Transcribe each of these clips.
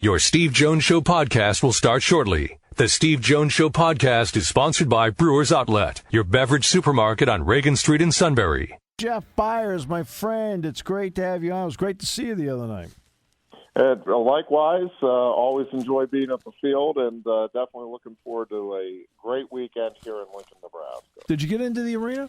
Your Steve Jones Show podcast will start shortly. The Steve Jones Show podcast is sponsored by Brewers Outlet, your beverage supermarket on Reagan Street in Sunbury. Jeff Byers, my friend, it's great to have you on. It was great to see you the other night. Likewise, always enjoy being at the field, and definitely looking forward to a great weekend here in Lincoln, Nebraska. Did you get into the arena?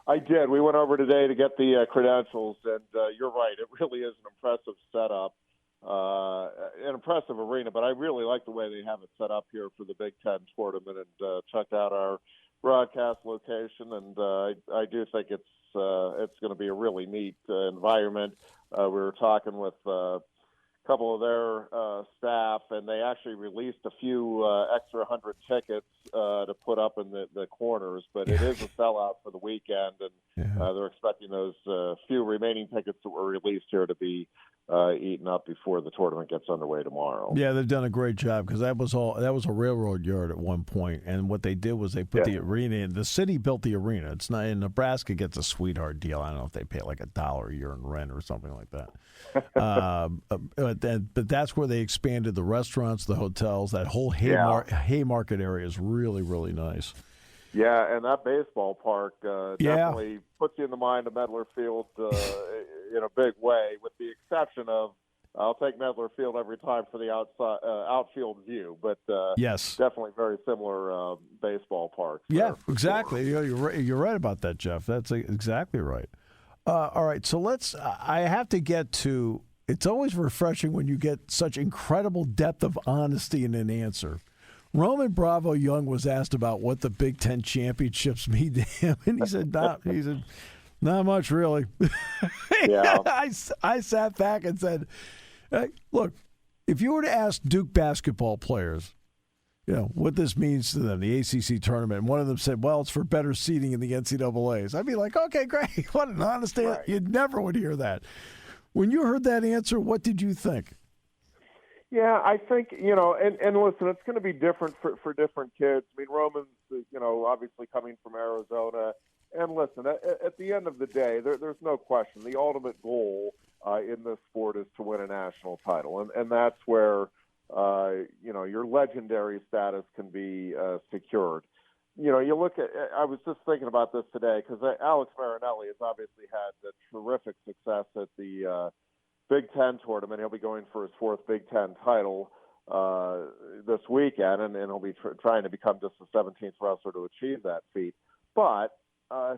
I did. We went over today to get the credentials, and you're right. It really is an impressive setup. An impressive arena, but I really like the way they have it set up here for the Big Ten tournament, and checked out our broadcast location, and I do think it's going to be a really neat environment. We were talking with a couple of their staff, and they actually released a few extra 100 tickets to put up in the corners, but it is a sellout for the weekend, and they're expecting those few remaining tickets that were released here to be eaten up before the tournament gets underway tomorrow. Yeah, they've done a great job, because that was a railroad yard at one point, and what they did was they put the arena in. The city built the arena. It's not in Nebraska gets a sweetheart deal. I don't know if they pay like $1 a year in rent or something like that. But that's where they expanded the restaurants, the hotels. That whole Haymarket area is really, really nice. Yeah, and that baseball park definitely puts you in the mind of Medler Field in a big way, with the exception of I'll take Medler Field every time for the outfield view, but definitely very similar baseball parks. Yeah, exactly. You're right about that, Jeff. That's exactly right. All right, so I have to get to. It's always refreshing when you get such incredible depth of honesty in an answer. Roman Bravo Young was asked about what the Big Ten championships mean to him, and he said, not much, really. Yeah. I sat back and said, hey, look, if you were to ask Duke basketball players, what this means to them, the ACC tournament, and one of them said, well, it's for better seeding in the NCAAs, I'd be like, okay, great. What an honest answer. Right. You never would hear that. When you heard that answer, what did you think? Yeah, I think, and listen, it's going to be different for different kids. I mean, Roman's, obviously coming from Arizona. And listen, at the end of the day, there's no question. The ultimate goal in this sport is to win a national title. And that's where, your legendary status can be secured. You look at, I was just thinking about this today, because Alex Marinelli has obviously had terrific success at the Big Ten tournament. He'll be going for his fourth Big Ten title this weekend, and he'll be trying to become just the 17th wrestler to achieve that feat. But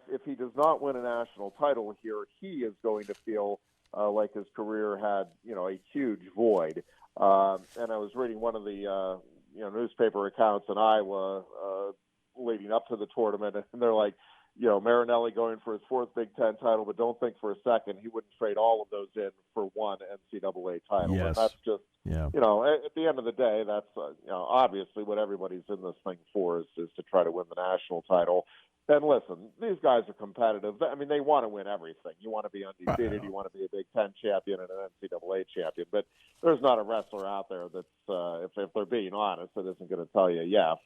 if he does not win a national title here, he is going to feel like his career had, a huge void. And I was reading one of the, newspaper accounts in Iowa leading up to the tournament, and they're like, Marinelli going for his fourth Big Ten title, but don't think for a second he wouldn't trade all of those in for one NCAA title. Yes. And that's just, at the end of the day, that's, obviously what everybody's in this thing for is to try to win the national title. And listen, these guys are competitive. I mean, they want to win everything. You want to be undefeated. You want to be a Big Ten champion and an NCAA champion. But there's not a wrestler out there that's, if they're being honest, that isn't going to tell you,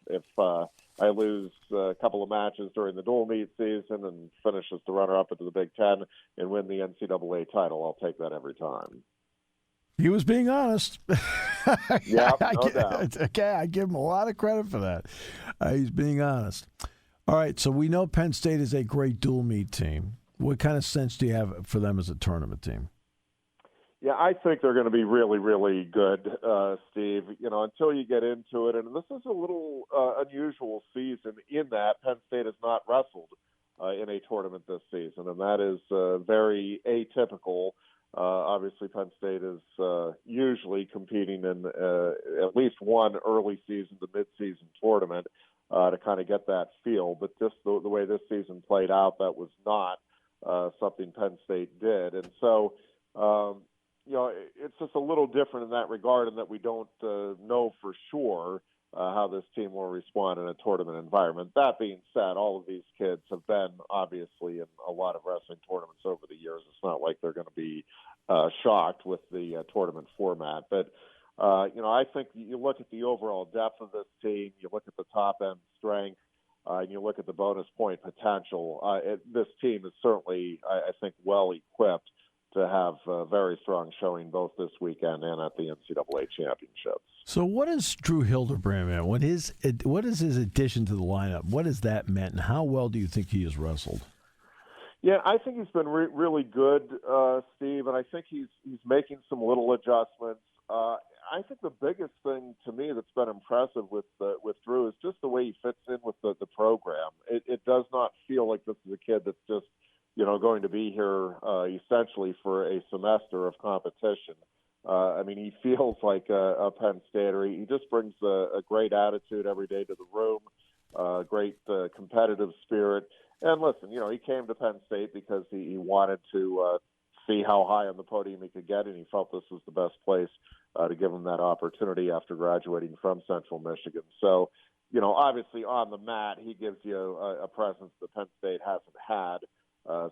if I lose a couple of matches during the dual meet season and finish as the runner-up into the Big Ten and win the NCAA title, I'll take that every time. He was being honest. Yeah, no doubt. Okay, I give him a lot of credit for that. He's being honest. All right, so we know Penn State is a great dual meet team. What kind of sense do you have for them as a tournament team? Yeah, I think they're going to be really, really good, Steve, until you get into it. And this is a little unusual season in that Penn State has not wrestled in a tournament this season, and that is very atypical. Obviously, Penn State is usually competing in at least one early season to mid-season tournament to kind of get that feel. But just the way this season played out, that was not something Penn State did. And so, it's just a little different in that regard, in that we don't know for sure how this team will respond in a tournament environment. That being said, all of these kids have been obviously in a lot of wrestling tournaments over the years. It's not like they're going to be shocked with the tournament format. But, I think you look at the overall depth of this team, you look at the top-end strength, and you look at the bonus point potential. This team is certainly, I think, well-equipped to have a very strong showing both this weekend and at the NCAA championships. So what is Drew Hildebrand, man? What is his addition to the lineup? What has that meant, and how well do you think he has wrestled? Yeah, I think he's been really good, Steve, and I think he's making some little adjustments. I think the biggest thing to me that's been impressive with Drew is just the way he fits in with the program. It does not feel like this is a kid that's just going to be here essentially for a semester of competition. I mean, he feels like a Penn Stater. He just brings a great attitude every day to the room, great competitive spirit. And listen, he came to Penn State because he wanted to see how high on the podium he could get, and he felt this was the best place to give him that opportunity after graduating from Central Michigan. So, obviously on the mat, he gives you a presence that Penn State hasn't had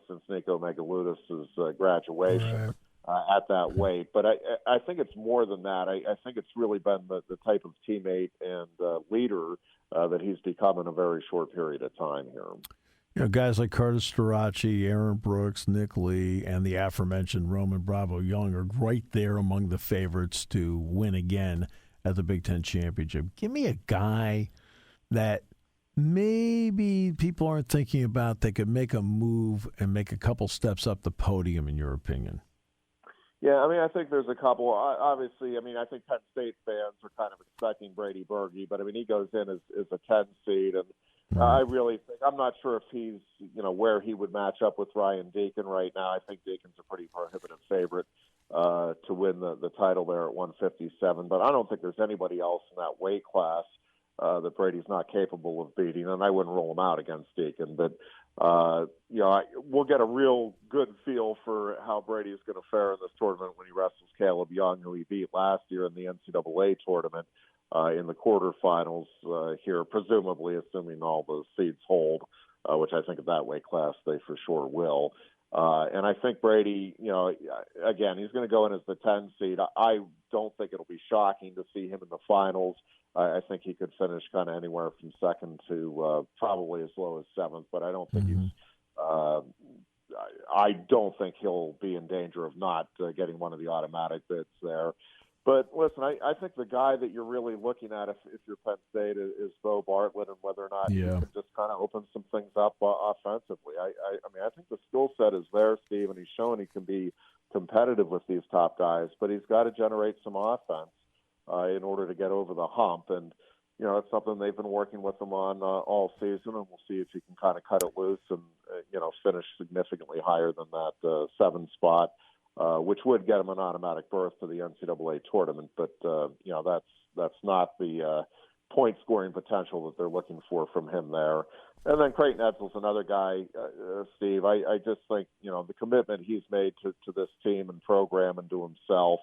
since Nico Megaludis' graduation at that weight. But I think it's more than that. I think it's really been the type of teammate and leader that he's become in a very short period of time here. Guys like Curtis Storace, Aaron Brooks, Nick Lee, and the aforementioned Roman Bravo Young are right there among the favorites to win again at the Big Ten Championship. Give me a guy that maybe people aren't thinking about that could make a move and make a couple steps up the podium, in your opinion. Yeah, I mean, I think there's a couple. Obviously, I think Penn State fans are kind of expecting Brady Berge, but, he goes in as a 10 seed, and I really think, I'm not sure if he's, where he would match up with Ryan Deacon right now. I think Deacon's a pretty prohibitive favorite to win the title there at 157, but I don't think there's anybody else in that weight class that Brady's not capable of beating, and I wouldn't rule him out against Deacon. But, we'll get a real good feel for how Brady's going to fare in this tournament when he wrestles Caleb Young, who he beat last year in the NCAA tournament in the quarterfinals here, presumably assuming all the seeds hold, which I think at that weight class they for sure will. And I think Brady, again, he's going to go in as the 10 seed. I don't think it'll be shocking to see him in the finals. I think he could finish kind of anywhere from second to probably as low as seventh, but I don't think I don't think he'll be in danger of not getting one of the automatic bids there. But listen, I think the guy that you're really looking at if you're Penn State is Bo Bartlett, and whether or not he can just kind of open some things up offensively. I think the skill set is there, Steve, and he's shown he can be competitive with these top guys, but he's got to generate some offense in order to get over the hump. And, it's something they've been working with him on all season, and we'll see if he can kind of cut it loose and, finish significantly higher than that 7 spot. Which would get him an automatic berth to the NCAA tournament, but that's not the point scoring potential that they're looking for from him there. And then Creighton Edsall's another guy, Steve. I just think the commitment he's made to this team and program and to himself.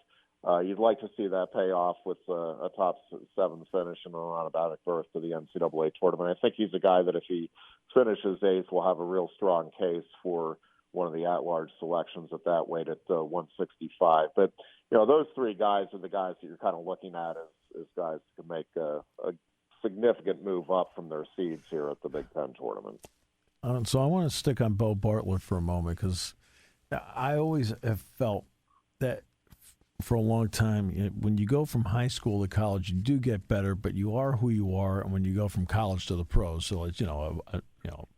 You'd like to see that pay off with a top 7 finish and an automatic berth to the NCAA tournament. I think he's a guy that if he finishes 8th will have a real strong case for one of the at-large selections at that weight at 165. But, those 3 guys are the guys that you're kind of looking at as guys who can make a significant move up from their seeds here at the Big Ten tournament. So I want to stick on Bo Bartlett for a moment, because I always have felt that for a long time, when you go from high school to college, you do get better, but you are who you are. And when you go from college to the pros, so it's,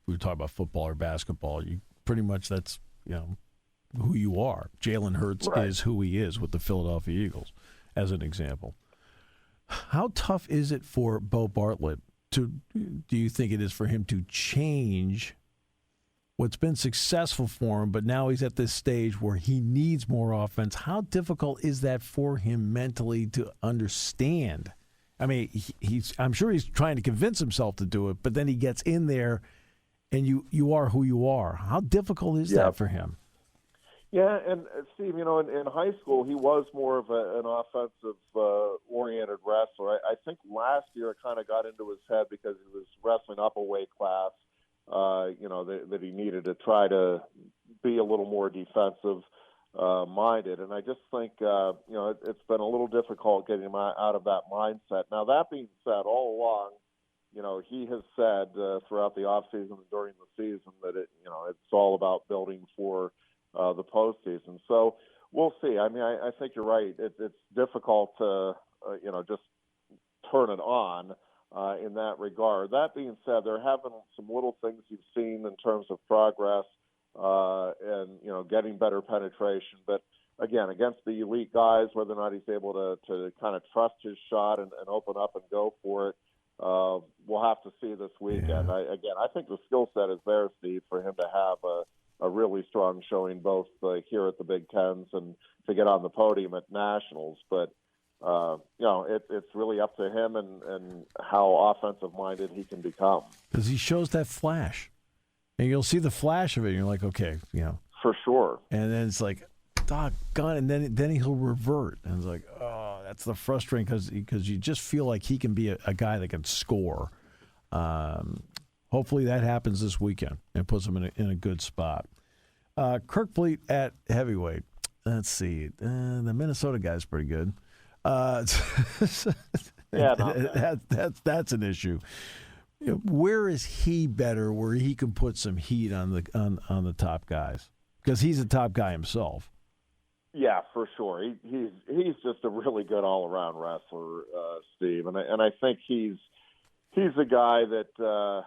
we talk about football or basketball, you pretty much that's who you are. Jalen Hurts is who he is with the Philadelphia Eagles, as an example. How tough is it for Bo Bartlett do you think it is for him to change what's been successful for him, but now he's at this stage where he needs more offense? How difficult is that for him mentally to understand? I mean, I'm sure he's trying to convince himself to do it, but then he gets in there and you are who you are. How difficult is that for him? Yeah, and Steve, in high school he was more of an offensive-oriented wrestler. I think last year it kind of got into his head because he was wrestling up a weight class, that he needed to try to be a little more defensive minded. And I just think, it's been a little difficult getting him out of that mindset. Now, that being said, all along, he has said throughout the offseason and during the season that it's all about building for the postseason. So we'll see. I mean, I think you're right. It's difficult to just turn it on in that regard. That being said, there have been some little things you've seen in terms of progress and getting better penetration, but again, against the elite guys, whether or not he's able to kind of trust his shot and open up and go for it, we'll have to see this weekend. Yeah. I think the skill set is there, Steve, for him to have a really strong showing both here at the Big Tens and to get on the podium at Nationals. But, it's really up to him and how offensive-minded he can become. Because he shows that flash. And you'll see the flash of it, and you're like, okay, For sure. And then it's like, doggone, and then he'll revert. And it's like, oh, that's the frustrating because you just feel like he can be a guy that can score. Hopefully that happens this weekend and puts him in a good spot. Kirk Fleet at heavyweight. Let's see. The Minnesota guy's pretty good. That's an issue. Where is he better where he can put some heat on the top guys? Because he's a top guy himself. Yeah, for sure. He's just a really good all-around wrestler, Steve, and I think he's a guy that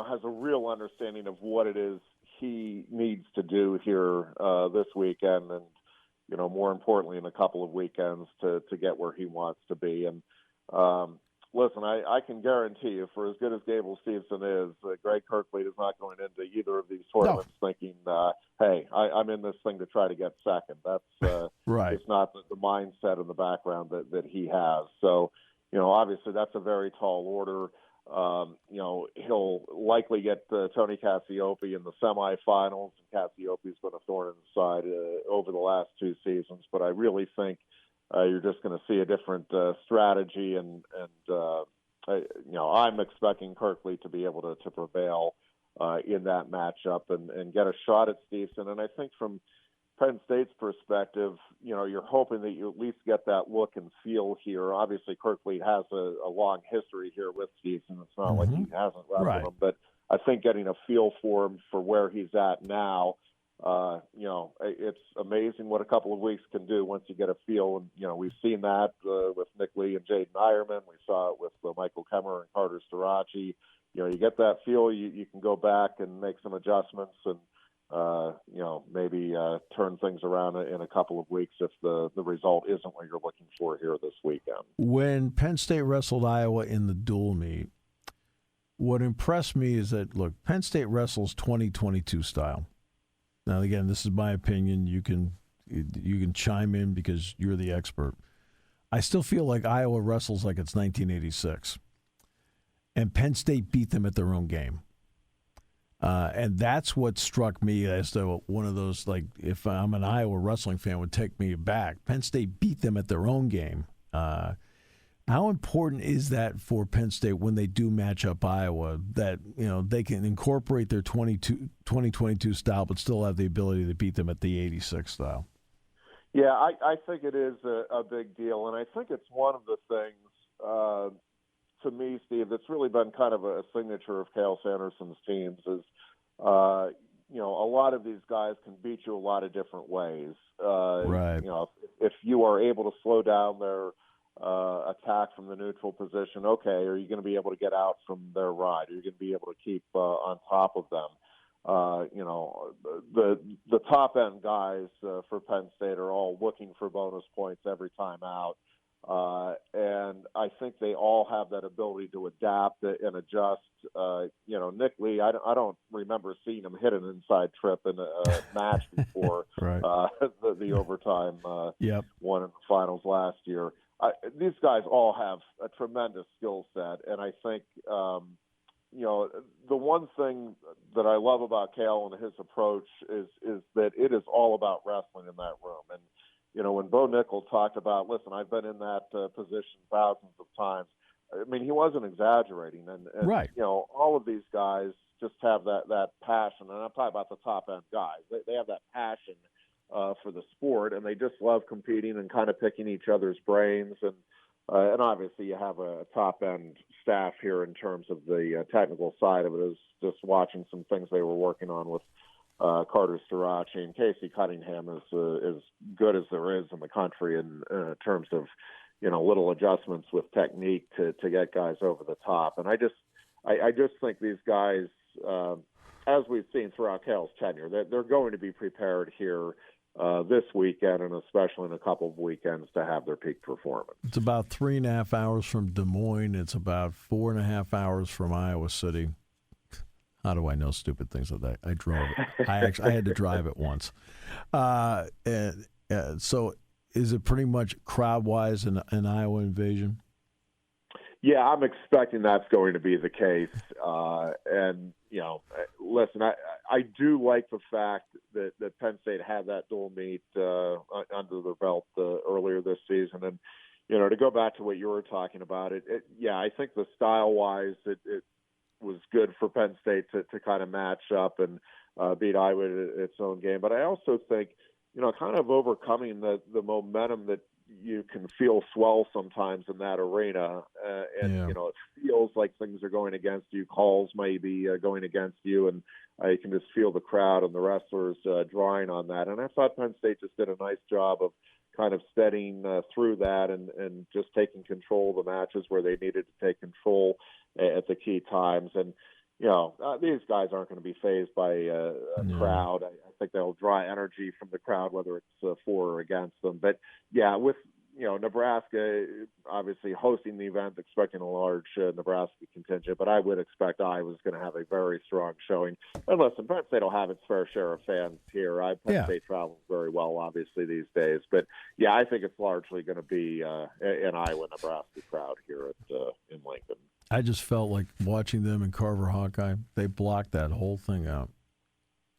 has a real understanding of what it is he needs to do here this weekend, and more importantly, in a couple of weekends to get where he wants to be. And listen, I can guarantee you, for as good as Gable Stevenson is, Greg Kirkleet is not going into either of these tournaments thinking, hey, I'm in this thing to try to get second. That's right. It's not the mindset in the background that he has. So, obviously that's a very tall order. He'll likely get Tony Cassiope in the semifinals, and Cassiope's been a thorn in the side over the last two seasons. But I really think you're just going to see a different strategy, and I'm expecting Kirkleet to be able to prevail in that matchup and get a shot at Stevenson. And I think from Penn State's perspective, you're hoping that you at least get that look and feel here. Obviously, Kirkleet has a long history here with Stevenson. It's not like he hasn't wrestled him, but I think getting a feel for him for where he's at now, it's amazing what a couple of weeks can do once you get a feel. And, we've seen that with Nick Lee and Jaden Ironman. We saw it with Michael Kemmer and Carter Starachi. You get that feel, you can go back and make some adjustments and, maybe turn things around in a couple of weeks if the result isn't what you're looking for here this weekend. When Penn State wrestled Iowa in the dual meet, what impressed me is that, look, Penn State wrestles 2022 style. Now, again, this is my opinion. You can chime in because you're the expert. I still feel like Iowa wrestles like it's 1986. And Penn State beat them at their own game. And that's what struck me as though one of those, like, if I'm an Iowa wrestling fan, would take me back. Penn State beat them at their own game. How important is that for Penn State when they do match up Iowa, that they can incorporate their 2022 style but still have the ability to beat them at the 86 style? Yeah, I think it is a big deal, and I think it's one of the things to me, Steve, that's really been kind of a signature of Cale Sanderson's teams is, a lot of these guys can beat you a lot of different ways. Right. If you are able to slow down their attack from the neutral position, okay, are you going to be able to get out from their ride? Are you going to be able to keep on top of them? The top end guys for Penn State are all looking for bonus points every time out. And I think they all have that ability to adapt and adjust. Nick Lee, I don't remember seeing him hit an inside trip in a match before right. The overtime one in the finals last year. These guys all have a tremendous skill set, and I think the one thing that I love about Cale and his approach is that it is all about wrestling in that room. And when Bo Nickel talked about, listen, I've been in that position thousands of times. I mean, he wasn't exaggerating, and right. All of these guys just have that passion, and I'm talking about the top end guys. They have that passion for the sport, and they just love competing and kind of picking each other's brains. And obviously, you have a top end staff here in terms of the technical side of it. Is just watching some things they were working on with Carter Starace, and Casey Cunningham is as good as there is in the country in terms of, little adjustments with technique to get guys over the top. And I just think these guys, as we've seen throughout Cale's tenure, they're going to be prepared here this weekend, and especially in a couple of weekends, to have their peak performance. It's about 3.5 hours from Des Moines. It's about 4.5 hours from Iowa City. How do I know stupid things like that? I drove it. I had to drive it once. So is it pretty much crowd-wise an Iowa invasion? Yeah, I'm expecting that's going to be the case. And, listen, I do like the fact that Penn State had that dual meet under their belt earlier this season. And, to go back to what you were talking about, I think the style-wise, it was good for Penn State to kind of match up and beat Iowa at its own game. But I also think, kind of overcoming the momentum that you can feel swell sometimes in that arena. It feels like things are going against you. Calls may be going against you, and you can just feel the crowd and the wrestlers drawing on that. And I thought Penn State just did a nice job of kind of steadying through that and just taking control of the matches where they needed to take control at the key times. And, these guys aren't going to be fazed by a crowd. I think they'll draw energy from the crowd, whether it's for or against them. But, with, Nebraska obviously hosting the event, expecting a large Nebraska contingent, but I would expect Iowa's going to have a very strong showing. And listen, Penn State will have its fair share of fans here. Penn State travels very well, obviously, these days. But, I think it's largely going to be an Iowa-Nebraska crowd here in Lincoln. I just felt like watching them in Carver Hawkeye. They blocked that whole thing out.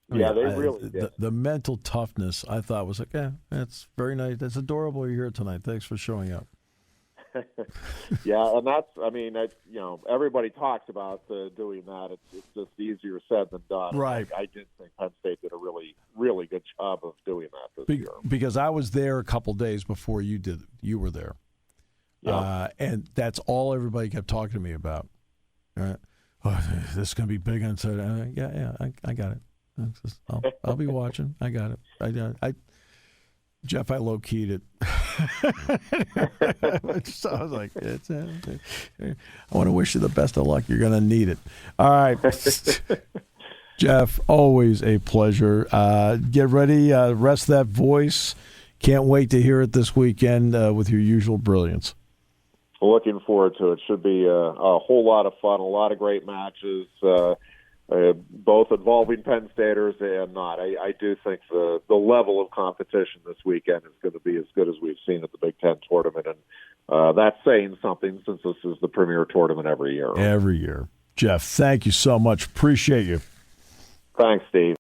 They really did. The mental toughness, I thought, was like, that's very nice. That's adorable you're here tonight. Thanks for showing up. And that's, everybody talks about doing that. It's just easier said than done. Right. I did think Penn State did a really, really good job of doing that this year. Because I was there a couple days before you did. You were there. Yeah. And that's all everybody kept talking to me about. This is going to be big on Saturday. I got it. I'll be watching. I got it. Jeff, I low-keyed it. So I was like, I want to wish you the best of luck. You're going to need it. All right. Jeff, always a pleasure. Get ready. Rest that voice. Can't wait to hear it this weekend with your usual brilliance. Looking forward to it. Should be a whole lot of fun, a lot of great matches, both involving Penn Staters and not. I do think the level of competition this weekend is going to be as good as we've seen at the Big Ten tournament, and that's saying something since this is the premier tournament every year. Every year. Jeff, thank you so much. Appreciate you. Thanks, Steve.